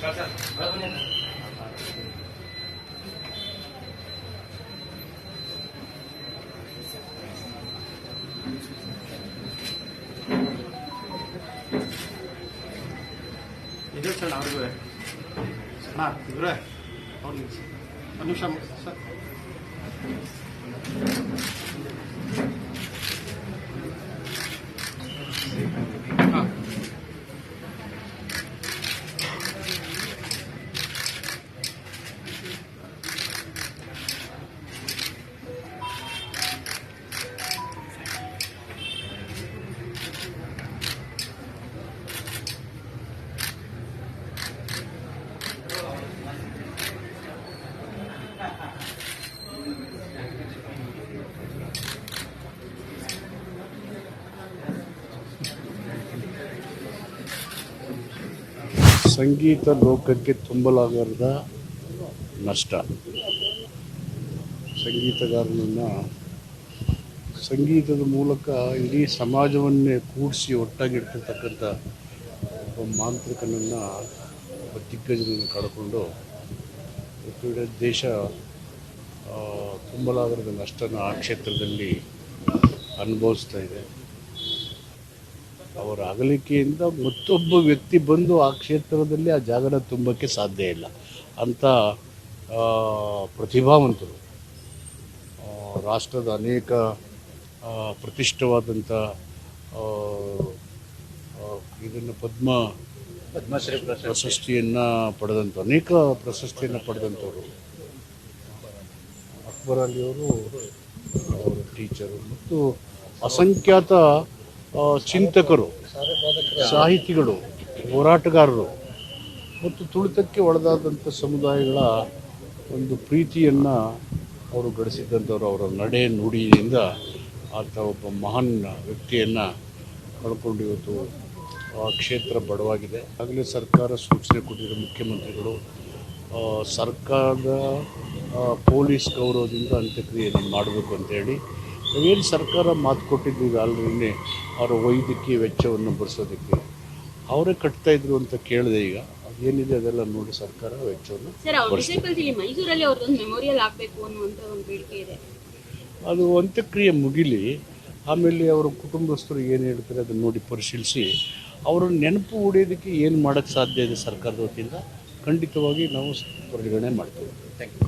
ಇದು ಸರ್ ಅವ್ರಿಗೂ ಅಣ್ಣ ಇವ್ರೆ ಅವ್ರಿಗೆ ಒಂದು ನಿಮಿಷ ಸರ್. ಹಾಂ ಸಂಗೀತ ಲೋಕಕ್ಕೆ ತುಂಬಲಾಗದ ನಷ್ಟ. ಸಂಗೀತಗಾರನನ್ನು ಸಂಗೀತದ ಮೂಲಕ ಇಡೀ ಸಮಾಜವನ್ನೇ ಕೂಡಿಸಿ ಒಟ್ಟಾಗಿಡ್ತಿರ್ತಕ್ಕಂಥ ಒಬ್ಬ ಮಾಂತ್ರಿಕನನ್ನು, ಒಬ್ಬ ದಿಗ್ಗಜನನ್ನು ಕಳ್ಕೊಂಡು ಇಡೀ ದೇಶ ತುಂಬಲಾಗದ ನಷ್ಟನ ಆ ಕ್ಷೇತ್ರದಲ್ಲಿ ಅನುಭವಿಸ್ತಾ ಇದೆ. ಅವರ ಅಗಲಿಕೆಯಿಂದ ಮತ್ತೊಬ್ಬ ವ್ಯಕ್ತಿ ಬಂದು ಆ ಕ್ಷೇತ್ರದಲ್ಲಿ ಆ ಜಾಗನ ತುಂಬಕ್ಕೆ ಸಾಧ್ಯ ಇಲ್ಲ. ಅಂಥ ಪ್ರತಿಭಾವಂತರು, ರಾಷ್ಟ್ರದ ಅನೇಕ ಪ್ರತಿಷ್ಠವಾದಂಥ ಇದನ್ನು ಪದ್ಮಶ್ರೀ ಪ್ರಶಸ್ತಿಯನ್ನು ಪಡೆದಂಥ ಅನೇಕ ಪ್ರಶಸ್ತಿಯನ್ನು ಪಡೆದಂಥವರು. ಅಕ್ಬರ್ ಅಲಿಯವರು ಅವರ ಟೀಚರು ಮತ್ತು ಅಸಂಖ್ಯಾತ ಚಿಂತಕರು, ಸಾಹಿತಿಗಳು, ಹೋರಾಟಗಾರರು ಮತ್ತು ತುಳಿತಕ್ಕೆ ಒಳಗಾದಂಥ ಸಮುದಾಯಗಳ ಒಂದು ಪ್ರೀತಿಯನ್ನು ಅವರು ಗಳಿಸಿದ್ದಂಥವ್ರು. ಅವರ ನಡೆ ನುಡಿಯಿಂದ ಆತ ಒಬ್ಬ ಮಹಾನ್ ವ್ಯಕ್ತಿಯನ್ನು ಕಳ್ಕೊಂಡು ಇವತ್ತು ಆ ಕ್ಷೇತ್ರ ಬಡವಾಗಿದೆ. ಆಗಲೇ ಸರ್ಕಾರ ಸೂಚನೆ ಕೊಟ್ಟಿರೋ ಮುಖ್ಯಮಂತ್ರಿಗಳು ಸರ್ಕಾರದ ಪೊಲೀಸ್ ಗೌರವದಿಂದ ಅಂತ್ಯಕ್ರಿಯೆಯನ್ನು ಮಾಡಬೇಕು ಅಂತೇಳಿ ಏನು ಸರ್ಕಾರ ಮಾತು ಕೊಟ್ಟಿದ್ದೀವಿ ಆಲ್ರೆಡಿ ಅವರ ವೈದ್ಯಕೀಯ ವೆಚ್ಚವನ್ನು ಭರಿಸೋದಕ್ಕೆ ಅವರೇ ಕಟ್ತಾಯಿದ್ರು ಅಂತ ಕೇಳಿದೆ. ಈಗ ಅದೇನಿದೆ ಅದೆಲ್ಲ ನೋಡಿ ಸರ್ಕಾರ ವೆಚ್ಚವನ್ನು ಮೈಸೂರಲ್ಲಿ ಅವ್ರದ್ದೊಂದು ಮೆಮೋರಿಯಲ್ ಆಗಬೇಕು ಅನ್ನುವಂಥ ಒಂದು ಬೇಡಿಕೆ ಇದೆ. ಅದು ಅಂತ್ಯಕ್ರಿಯೆ ಮುಗಿಲಿ, ಆಮೇಲೆ ಅವರ ಕುಟುಂಬಸ್ಥರು ಏನು ಹೇಳ್ತಾರೆ ಅದನ್ನು ನೋಡಿ ಪರಿಶೀಲಿಸಿ ಅವರ ನೆನಪು ಉಳಿಯೋದಕ್ಕೆ ಏನು ಮಾಡೋಕ್ಕೆ ಸಾಧ್ಯ ಇದೆ ಸರ್ಕಾರದ ವತಿಯಿಂದ ಖಂಡಿತವಾಗಿ ನಾವು ಪರಿಗಣನೆ ಮಾಡ್ತೇವೆ. Thank you.